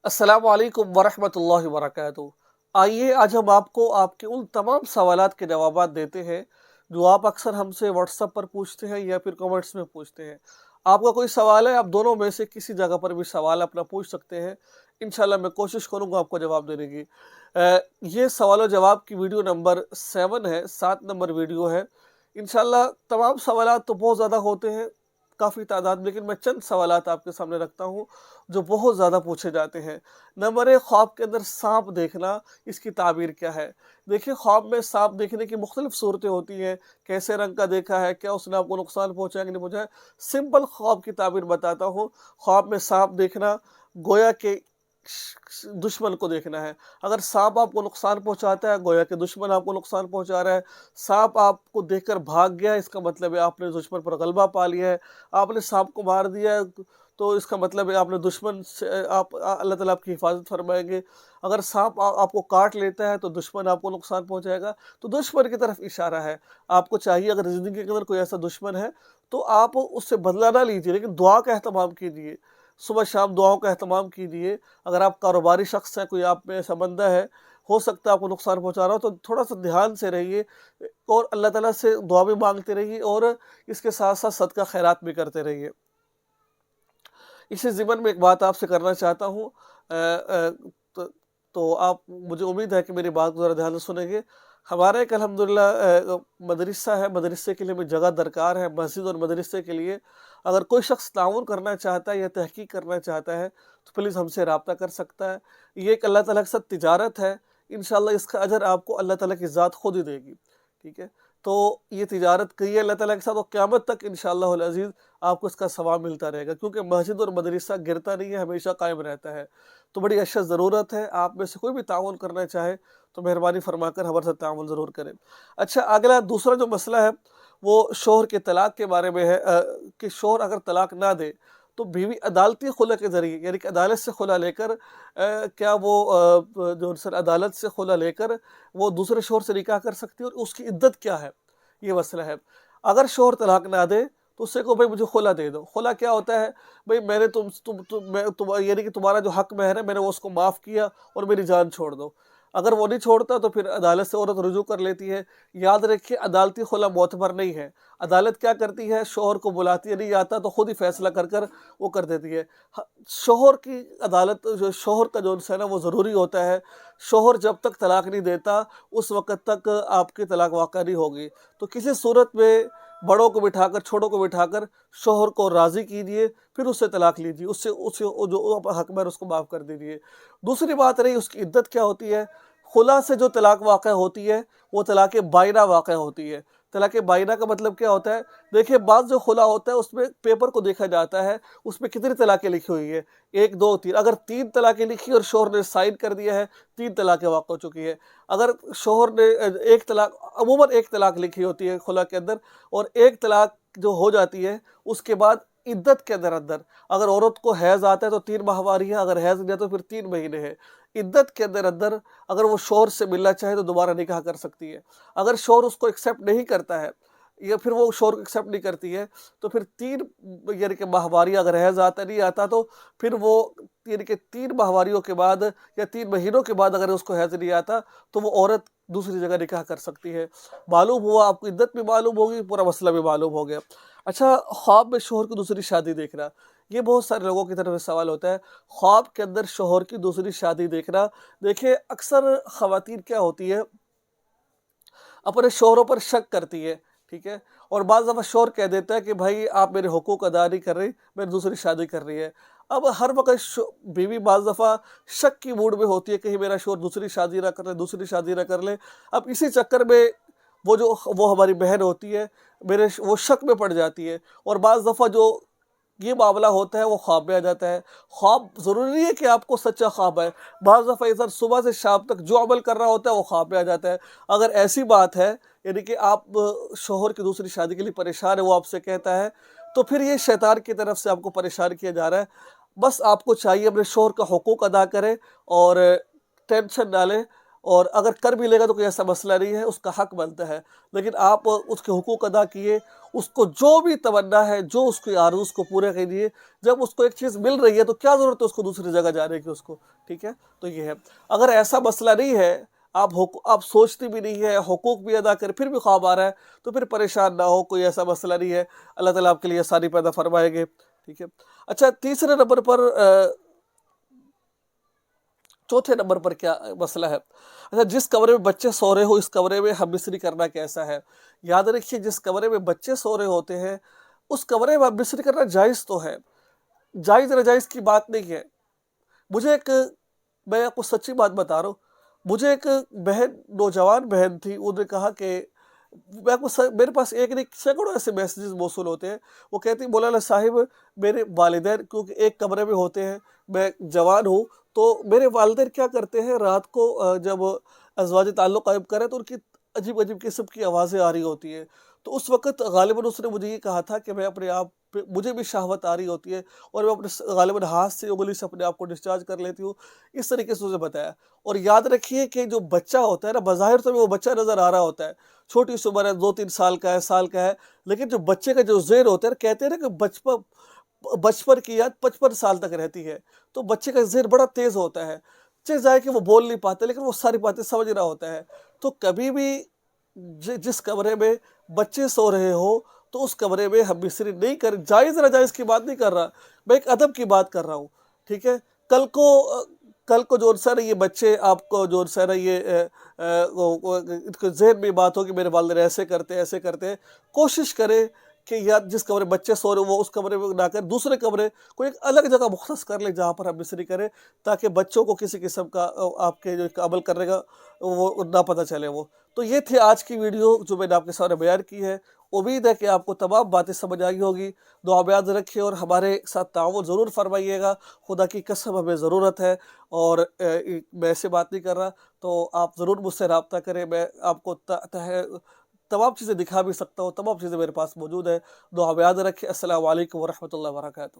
अस्सलामु अलैकुम वरहमतुल्लाहि वबरकातुहू। आइए आज हम आपको आपके उन तमाम सवालात के जवाबात देते हैं जो आप अक्सर हमसे व्हाट्सएप पर पूछते हैं या फिर कमेंट्स में पूछते हैं। आपका कोई सवाल है, आप दोनों में से किसी जगह पर भी सवाल अपना पूछ सकते हैं। इंशाल्लाह मैं कोशिश करूँगा आपको जवाब देने की। ये सवाल और जवाब की वीडियो नंबर 7 है, 7 नंबर वीडियो है। इंशाल्लाह तमाम सवालात तो बहुत ज़्यादा होते हैं, काफ़ी तादाद में, लेकिन मैं चंद सवालात आपके सामने रखता हूँ जो बहुत ज़्यादा पूछे जाते हैं। नंबर 1, ख्वाब के अंदर सांप देखना, इसकी ताबीर क्या है? देखिए, ख्वाब में सांप देखने की मुख्तलिफ सूरतें होती हैं। कैसे रंग का देखा है, क्या उसने आपको नुकसान पहुँचाया कि नहीं पहुँचाया? सिंपल ख्वाब की ताबीर बताता हूँ। ख्वाब में सांप देखना गोया के दुश्मन को देखना है। अगर सांप आपको नुकसान पहुँचाता है, गोया के दुश्मन आपको नुकसान पहुँचा रहा है। सांप आपको देखकर भाग गया, इसका मतलब है आपने दुश्मन पर गलबा पा लिया है। आपने सांप को मार दिया है, तो इसका मतलब है आपने दुश्मन से अल्लाह ताला आपकी हिफाजत फरमाएंगे। अगर सांप आपको काट लेता है तो दुश्मन आपको नुकसान पहुँचाएगा, तो दुश्मन की तरफ इशारा है। आपको चाहिए, अगर ज़िंदगी के अंदर कोई ऐसा दुश्मन है तो आप उससे बदला ना लीजिए, लेकिन दुआ का एहतमाम कीजिए। सुबह शाम दुआओं का एहतमाम कीजिए। अगर आप कारोबारी शख्स हैं, कोई आप में ऐसा बंदा है, हो सकता है आपको नुकसान पहुँचा रहा हो, तो थोड़ा-सा ध्यान से रहिए और अल्लाह ताला से दुआ भी माँगते रहिए और इसके साथ-साथ सदका खैरात भी करते रहिए। इसी ज़िम्मन में एक बात आपसे करना चाहता हूँ। तो आप, मुझे उम्मीद है कि मेरी बात को ज़रा ध्यान से सुनेंगे। हमारा एक अल्हम्दुलिल्लाह मदरसा है, मदरसे के लिए हमें जगह दरकार है। मस्जिद और मदरसे के लिए अगर कोई शख्स ताउन करना चाहता है या तहकीक करना चाहता है तो प्लीज़ हमसे रब्ता कर सकता है। ये एक अल्लाह ताला के साथ तिजारत है। इंशाअल्लाह इसका अजर आपको अल्लाह ताला की ज़ात खुद ही देगी। ठीक है? तो ये तिजारत करिए अल्लाह ताला के साथ और क़यामत तक इंशाअल्लाहुल अज़ीज़ आपको इसका सवाब मिलता रहेगा, क्योंकि मस्जिद और मदरसा गिरता नहीं है, हमेशा कायम रहता है। तो बड़ी अशद ज़रूरत है, आप में से कोई भी ताउन करना चाहे तो मेहरबानी फरमाकर हमारे साथ ताउन ज़रूर करें। अच्छा, अगला दूसरा जो मसला है वो शौहर के तलाक के बारे में है, कि शौहर अगर तलाक ना दे तो बीवी अदालती खुला के ज़रिए, यानी कि अदालत से खुला लेकर, क्या वो जो सर अदालत से खुला लेकर वो दूसरे शौहर से निकाह कर सकती है और उसकी इद्दत क्या है? ये मसला है। अगर शौहर तलाक ना दे तो उससे कहो भाई मुझे खुला दे दो। खुला क्या होता है? भाई मैंने तुम यानी कि तुम्हारा जो हक महर है मैंने वो उसको माफ़ किया और मेरी जान छोड़ दो। अगर वो नहीं छोड़ता तो फिर अदालत से औरत रुजू कर लेती है। याद रखिए, अदालती खुला मोतबर नहीं है। अदालत क्या करती है? शौहर को बुलाती है, नहीं आता तो खुद ही फैसला कर वो कर देती है। शौहर की अदालत, जो शौहर का जो है ना, वो ज़रूरी होता है। शौहर जब तक तलाक नहीं देता उस वक़्त तक आपकी तलाक वाक़ा नहीं होगी। तो किसी सूरत में बड़ों को बिठाकर, छोटों को बिठाकर शौहर को राज़ी कीजिए, फिर उससे तलाक लीजिए, उससे उससे वो जो हक में उसको माफ़ कर दीजिए। दूसरी बात रही उसकी इद्दत क्या होती है। खुला से जो तलाक वाक़या होती है वो तलाक़ बाइना वाक़या होती है। तलाक़ बाइना का मतलब क्या होता है? देखिए, बात जो खुला होता है उसमें पेपर को देखा जाता है, उसमें कितनी तलाक़ें लिखी हुई है, 1, 2, 3। अगर 3 तलाक़ें लिखी और शौहर ने साइन कर दिया है, 3 तलाक़ें वाक़ हो चुकी है। अगर शौहर ने 1 तलाक, अमूमन 1 तलाक लिखी होती है खुला के अंदर, और 1 तलाक जो हो जाती है उसके बाद इद्दत के अंदर अगर औरत को हैज़ आता है तो 3 माहवारी है, अगर हैज़ नहीं आता तो फिर 3 महीने है। इद्दत के अंदर अगर वो शौहर से मिलना चाहे तो दोबारा निकाह कर सकती है। अगर शौहर उसको एक्सेप्ट नहीं करता है या फिर वो शौहर को एक्सेप्ट नहीं करती है तो फिर 3 यानी कि माहवारी, अगर हैज़ आता नहीं आता तो फिर वो यानी कि 3 माहवारियों के बाद या 3 महीनों के बाद अगर उसको हैज़ नहीं आता तो वो औरत दूसरी जगह निकाह कर सकती है। मालूम हुआ आपको, इद्दत भी मालूम होगी, पूरा मसला भी मालूम हो गया। अच्छा, ख्वाब में शौहर की दूसरी शादी देखना, ये बहुत सारे लोगों की तरफ से सवाल होता है। ख्वाब के अंदर शौहर की दूसरी शादी देखना, देखिए अक्सर ख़वातीन क्या होती है, अपने शौहरों पर शक करती है। ठीक है? और बाज़ दफ़ा शौहर कह देता है कि भाई आप मेरे हुकूक अदा नहीं कर रही, मैंने दूसरी शादी कर रही है। अब हर वक़्त बीवी बाज़ दफ़ा शक की मूड में होती है, कहीं मेरा शौहर दूसरी शादी ना कर ले, दूसरी शादी ना कर ले। अब इसी चक्कर में वो हमारी बहन होती है, वो शक में पड़ जाती है और बाज़ दफ़ा जो ये मामला होता है वो ख्वाब में आ जाता है। ख्वाब ज़रूरी नहीं है कि आपको सच्चा ख्वाब आए। बाज़ दफ़ा इंसान सुबह से शाम तक जो अमल कर रहा होता है वो ख्वाब में आ जाता है। अगर ऐसी बात है, यानी कि आप शौहर की दूसरी शादी के लिए परेशान है, वो आपसे कहता है, तो फिर ये शैतान की तरफ से आपको परेशान किया जा रहा है। बस आपको चाहिए अपने शौहर का हुकूक अदा करें और टेंशन ना लें। اور اگر کر بھی لے گا تو کوئی ایسا مسئلہ نہیں ہے، اس کا حق بنتا ہے، لیکن آپ اس کے حقوق ادا کیے، اس کو جو بھی تمنا ہے، جو اس کی آرزو اس کو پورے کیجیے۔ جب اس کو ایک چیز مل رہی ہے تو کیا ضرورت ہے اس کو دوسری جگہ جانے کی اس کو، ٹھیک ہے؟ تو یہ ہے۔ اگر ایسا مسئلہ نہیں ہے، آپ سوچتی بھی نہیں ہے، حقوق بھی ادا کریں، پھر بھی خواب آ رہا ہے، تو پھر پریشان نہ ہو، کوئی ایسا مسئلہ نہیں ہے، اللہ تعالیٰ آپ کے لیے آسانی پیدا فرمائیں گے، ٹھیک ہے؟ اچھا، تیسرے نمبر پر چوتھے نمبر پر کیا مسئلہ ہے؟ اچھا، جس کمرے میں بچے سو رہے ہو، اس کمرے میں ہم بستری کرنا کیسا ہے؟ یاد رکھیے، جس کمرے میں بچے سو رہے ہوتے ہیں اس کمرے میں ہم بستری کرنا جائز تو ہے، جائز ناجائز کی بات نہیں ہے۔ میں آپ کو سچی بات بتا رہا ہوں، مجھے ایک نوجوان بہن تھی، انہوں نے کہا کہ میرے پاس ایک نہیں سینکڑوں ایسے میسیجز موصول ہوتے ہیں، وہ کہتی مولانا صاحب، میرے والدین کیونکہ ایک کمرے میں ہوتے ہیں، میں جوان ہوں، تو میرے والدین کیا کرتے ہیں، رات کو جب ازواجی تعلق قائم کریں تو ان کی عجیب عجیب قسم کی آوازیں آ رہی ہوتی ہیں، تو اس وقت غالباً اس نے مجھے یہ کہا تھا کہ میں اپنے آپ پہ، مجھے بھی شہوت آ رہی ہوتی ہے اور میں اپنے غالباً ہاتھ سے انگلی سے اپنے آپ کو ڈسچارج کر لیتی ہوں، اس طریقے سے اسے بتایا۔ اور یاد رکھیے کہ جو بچہ ہوتا ہے نا، بظاہر تو وہ بچہ نظر آ رہا ہوتا ہے، چھوٹی سی عمر ہے، 2-3 سال کا ہے، سال کا ہے، لیکن جو بچے کا جو ذہن ہوتا ہے نا، کہتے ہیں نا کہ بچپن کی یاد 55 سال تک رہتی ہے، تو بچے کا ذہن بڑا تیز ہوتا ہے، چاہے کہ وہ بول نہیں پاتا لیکن وہ ساری باتیں سمجھ رہا ہوتا ہے۔ تو کبھی بھی جس کمرے میں بچے سو رہے ہو تو اس کمرے میں ہم بستری نہیں کریں، جائز ناجائز کی بات نہیں کر رہا، میں ایک ادب کی بات کر رہا ہوں، ٹھیک ہے؟ کل کو جو سر یہ بچے آپ کو جو سر یہ ان کے ذہن میں بات ہو کہ میرے والدین ایسے کرتے ہیں، کوشش کریں کہ یا جس کمرے بچے سو رہے وہ اس کمرے میں نہ کریں، دوسرے کمرے کوئی ایک الگ جگہ مختص کر لیں جہاں پر ہم بستری کریں، تاکہ بچوں کو کسی قسم کا آپ کے جو عمل کرنے کا وہ نہ پتہ چلے وہ۔ تو یہ تھی آج کی ویڈیو جو میں نے آپ کے سامنے بیان کی ہے، امید ہے کہ آپ کو تمام باتیں سمجھ آئی ہوگی۔ دعا میں یاد رکھیں اور ہمارے ساتھ تعاون ضرور فرمائیے گا، خدا کی قسم ہمیں ضرورت ہے، اور میں ایسے بات نہیں کر رہا، تو آپ ضرور مجھ سے رابطہ کریں، میں آپ کو تمام چیزیں دکھا بھی سکتا ہوں، تمام چیزیں میرے پاس موجود ہے۔ دعا میں یاد رکھیں۔ السلام علیکم ورحمۃ اللہ وبرکاتہ۔